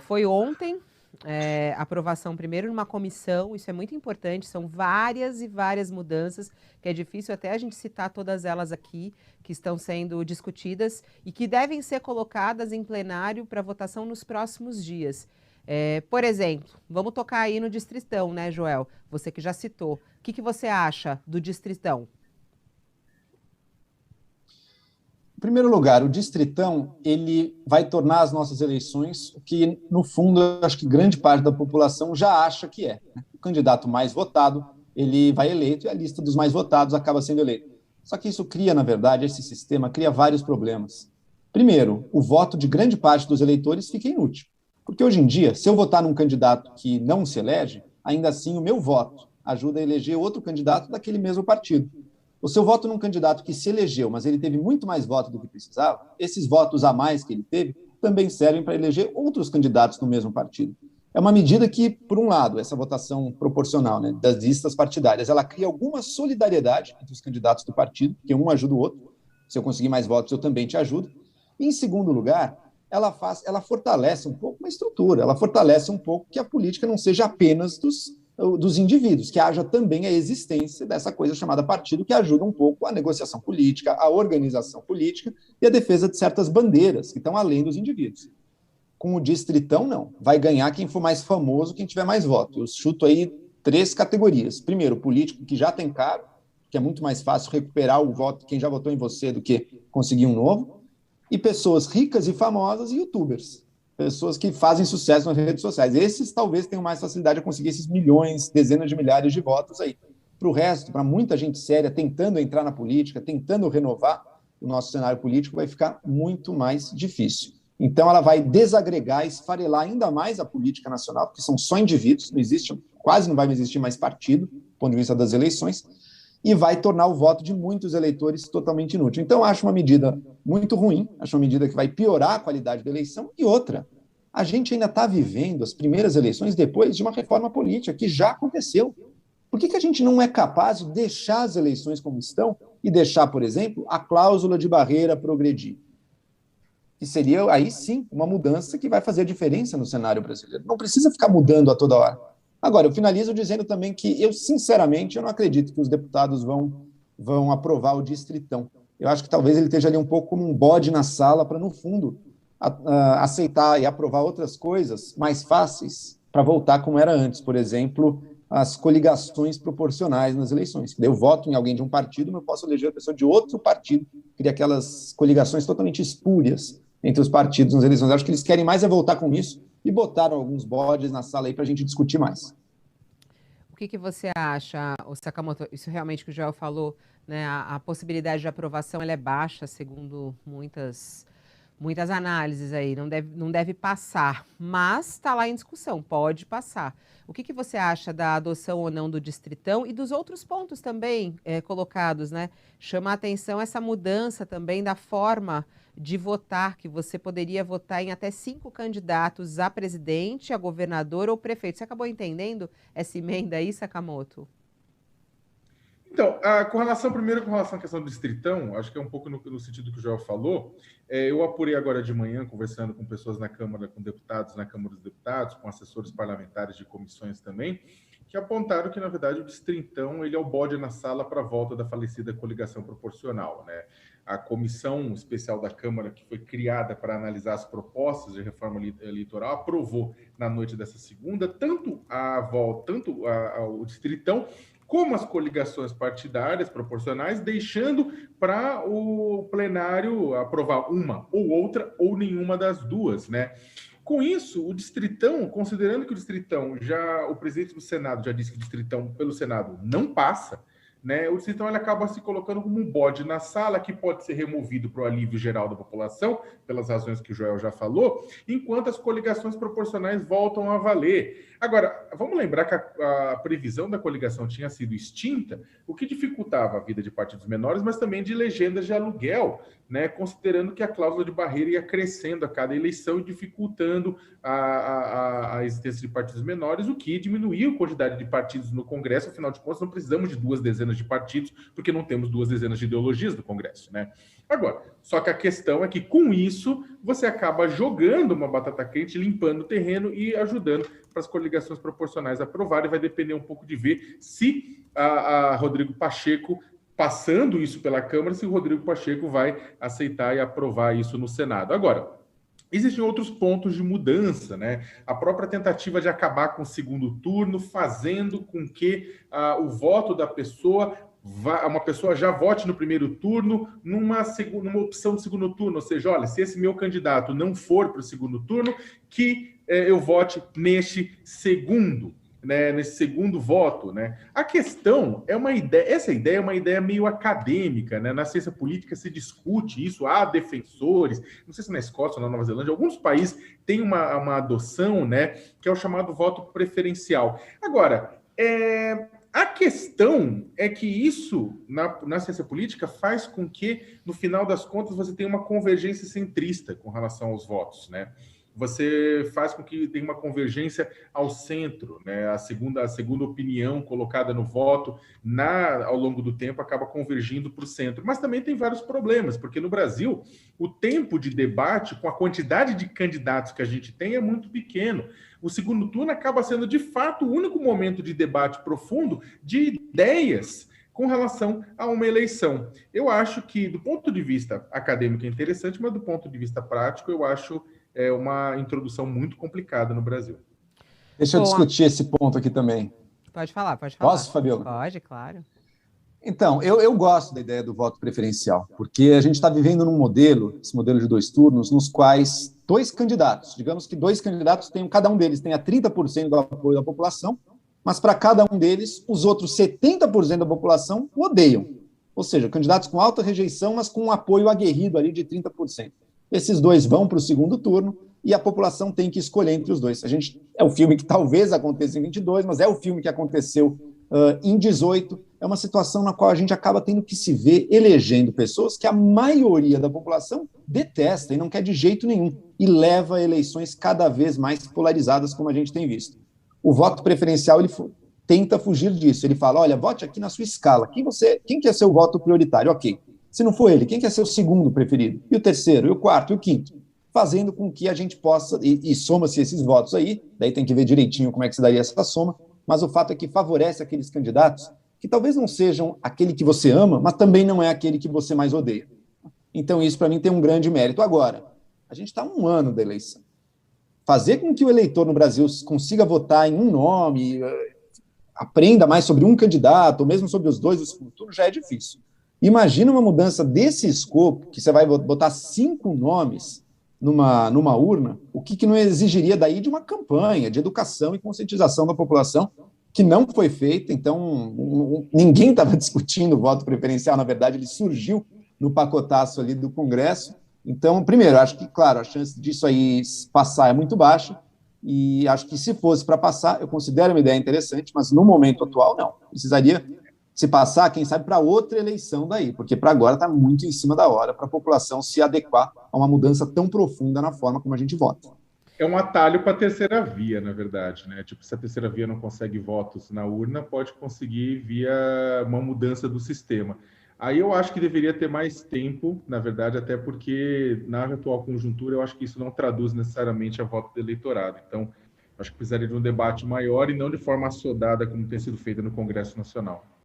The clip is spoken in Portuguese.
Foi ontem, aprovação primeiro numa comissão, isso é muito importante, são várias e várias mudanças, que é difícil até a gente citar todas elas aqui, que estão sendo discutidas e que devem ser colocadas em plenário para votação nos próximos dias. Por exemplo, vamos tocar aí no Distritão, né, Joel? Você que já citou. O que você acha do Distritão? Em primeiro lugar, o Distritão ele vai tornar as nossas eleições o que, no fundo, eu acho que grande parte da população já acha que é. O candidato mais votado, ele vai eleito e a lista dos mais votados acaba sendo eleita. Só que isso cria, na verdade, esse sistema cria vários problemas. Primeiro, o voto de grande parte dos eleitores fica inútil. Porque hoje em dia, se eu votar num candidato que não se elege, ainda assim o meu voto ajuda a eleger outro candidato daquele mesmo partido. O seu voto num candidato que se elegeu, mas ele teve muito mais votos do que precisava, esses votos a mais que ele teve também servem para eleger outros candidatos do mesmo partido. É uma medida que, por um lado, essa votação proporcional, né, das listas partidárias, ela cria alguma solidariedade entre os candidatos do partido, que um ajuda o outro. Se eu conseguir mais votos, eu também te ajudo. E, em segundo lugar, ela fortalece um pouco uma estrutura, ela fortalece um pouco que a política não seja apenas dos indivíduos, que haja também a existência dessa coisa chamada partido, que ajuda um pouco a negociação política, a organização política e a defesa de certas bandeiras que estão além dos indivíduos. Com o Distritão, não. Vai ganhar quem for mais famoso, quem tiver mais votos. Eu chuto aí 3 categorias. Primeiro, o político que já tem caro, que é muito mais fácil recuperar o voto de quem já votou em você do que conseguir um novo. E pessoas ricas e famosas e youtubers. Pessoas que fazem sucesso nas redes sociais. Esses talvez tenham mais facilidade de conseguir esses milhões, dezenas de milhares de votos aí. Para o resto, para muita gente séria, tentando entrar na política, tentando renovar o nosso cenário político, vai ficar muito mais difícil. Então, ela vai desagregar, esfarelar ainda mais a política nacional, porque são só indivíduos, não existe, quase não vai existir mais partido, do ponto de vista das eleições, e vai tornar o voto de muitos eleitores totalmente inútil. Então, acho uma medida muito ruim, acho uma medida que vai piorar a qualidade da eleição. E outra, a gente ainda está vivendo as primeiras eleições depois de uma reforma política que já aconteceu. Por que a gente não é capaz de deixar as eleições como estão e deixar, por exemplo, a cláusula de barreira progredir? Que seria, aí sim, uma mudança que vai fazer a diferença no cenário brasileiro. Não precisa ficar mudando a toda hora. Agora, eu finalizo dizendo também que eu, sinceramente, eu não acredito que os deputados vão aprovar o Distritão. Eu acho que talvez ele esteja ali um pouco como um bode na sala para, no fundo, aceitar e aprovar outras coisas mais fáceis para voltar como era antes. Por exemplo, as coligações proporcionais nas eleições. Eu voto em alguém de um partido, mas eu posso eleger a pessoa de outro partido. Cria aquelas coligações totalmente espúrias entre os partidos nas eleições. Eu acho que eles querem mais é voltar com isso e botaram alguns bodes na sala aí para a gente discutir mais. O que você acha, Sakamoto? Isso realmente que o Joel falou, né? A possibilidade de aprovação ela é baixa, segundo muitas análises aí, não deve passar, mas está lá em discussão, pode passar. O que você acha da adoção ou não do Distritão e dos outros pontos também colocados, né? Chama a atenção essa mudança também da forma de votar, que você poderia votar em até 5 candidatos a presidente, a governador ou prefeito. Você acabou entendendo essa emenda aí, Sakamoto? Então, primeiro com relação à questão do Distritão, acho que é um pouco no sentido que o Joel falou. Eu apurei agora de manhã, conversando com pessoas na Câmara, com deputados na Câmara dos Deputados, com assessores parlamentares de comissões também, que apontaram que, na verdade, o Distritão ele é o bode na sala para a volta da falecida coligação proporcional, né? A comissão especial da Câmara, que foi criada para analisar as propostas de reforma eleitoral, aprovou na noite dessa segunda tanto o Distritão como as coligações partidárias proporcionais, deixando para o plenário aprovar uma ou outra ou nenhuma das duas, né? Com isso, o Distritão, considerando que o Distritão o presidente do Senado já disse que o Distritão pelo Senado não passa, né? O Distritão ele acaba se colocando como um bode na sala que pode ser removido para o alívio geral da população, pelas razões que o Joel já falou, enquanto as coligações proporcionais voltam a valer. Agora, vamos lembrar que a previsão da coligação tinha sido extinta, o que dificultava a vida de partidos menores, mas também de legendas de aluguel, né? Considerando que a cláusula de barreira ia crescendo a cada eleição e dificultando a existência de partidos menores, o que diminuiu a quantidade de partidos no Congresso. Afinal de contas, não precisamos de 2 dezenas dezenas de partidos, porque não temos 2 dezenas de ideologias no Congresso, né? Agora, só que a questão é que com isso você acaba jogando uma batata quente, limpando o terreno e ajudando para as coligações proporcionais aprovarem. Vai depender um pouco de ver se a Rodrigo Pacheco, passando isso pela Câmara, se o Rodrigo Pacheco vai aceitar e aprovar isso no Senado. Agora, existem outros pontos de mudança, né? A própria tentativa de acabar com o segundo turno, fazendo com que o voto da pessoa, uma pessoa já vote no primeiro turno numa opção de segundo turno. Ou seja, olha, se esse meu candidato não for para o segundo turno, que eu vote neste segundo. Né, nesse segundo voto, né? A questão é uma ideia, essa ideia é uma ideia meio acadêmica, né? Na ciência política se discute isso, há defensores, não sei se na Escócia ou na Nova Zelândia, alguns países têm uma adoção, né, que é o chamado voto preferencial. Agora, a questão é que isso, na ciência política, faz com que, no final das contas, você tenha uma convergência centrista com relação aos votos, né? Você faz com que tenha uma convergência ao centro, né? A segunda opinião colocada no voto ao longo do tempo acaba convergindo para o centro. Mas também tem vários problemas, porque no Brasil o tempo de debate, com a quantidade de candidatos que a gente tem, é muito pequeno. O segundo turno acaba sendo, de fato, o único momento de debate profundo de ideias com relação a uma eleição. Eu acho que, do ponto de vista acadêmico, é interessante, mas do ponto de vista prático, eu acho uma introdução muito complicada no Brasil. Deixa eu discutir esse ponto aqui também. Pode falar, pode falar. Posso, Fabiola? Pode, claro. Então, eu gosto da ideia do voto preferencial, porque a gente está vivendo num modelo, esse modelo de 2 turnos, nos quais 2 candidatos, digamos que 2 candidatos, cada um deles tenha 30% do apoio da população, mas para cada um deles, os outros 70% da população o odeiam. Ou seja, candidatos com alta rejeição, mas com um apoio aguerrido ali de 30%. Esses 2 vão para o segundo turno e a população tem que escolher entre os 2. É o filme que talvez aconteça em 22, mas é o filme que aconteceu em 18. É uma situação na qual a gente acaba tendo que se ver elegendo pessoas que a maioria da população detesta e não quer de jeito nenhum, e leva a eleições cada vez mais polarizadas, como a gente tem visto. O voto preferencial, ele tenta fugir disso. Ele fala, olha, vote aqui na sua escala. Quem quer ser o voto prioritário? Ok. Se não for ele, quem quer ser o segundo preferido? E o terceiro, e o quarto, e o quinto? Fazendo com que a gente possa, e soma-se esses votos aí, daí tem que ver direitinho como é que se daria essa soma, mas o fato é que favorece aqueles candidatos que talvez não sejam aquele que você ama, mas também não é aquele que você mais odeia. Então isso, para mim, tem um grande mérito. Agora, a gente está a 1 ano da eleição. Fazer com que o eleitor no Brasil consiga votar em um nome, aprenda mais sobre um candidato, ou mesmo sobre os 2 do segundo turno, já é difícil. Imagina uma mudança desse escopo, que você vai botar 5 nomes numa urna, o que não exigiria daí de uma campanha de educação e conscientização da população, que não foi feita. Então, ninguém estava discutindo o voto preferencial, na verdade, ele surgiu no pacotaço ali do Congresso. Então, primeiro, acho que, claro, a chance disso aí passar é muito baixa, e acho que se fosse para passar, eu considero uma ideia interessante, mas no momento atual, não. Precisaria se passar, quem sabe, para outra eleição daí, porque para agora está muito em cima da hora para a população se adequar a uma mudança tão profunda na forma como a gente vota. É um atalho para a terceira via, na verdade, né? Tipo, se a terceira via não consegue votos na urna, pode conseguir via uma mudança do sistema. Aí eu acho que deveria ter mais tempo, na verdade, até porque na atual conjuntura eu acho que isso não traduz necessariamente a voto do eleitorado. Então, acho que precisaria de um debate maior e não de forma assodada como tem sido feita no Congresso Nacional.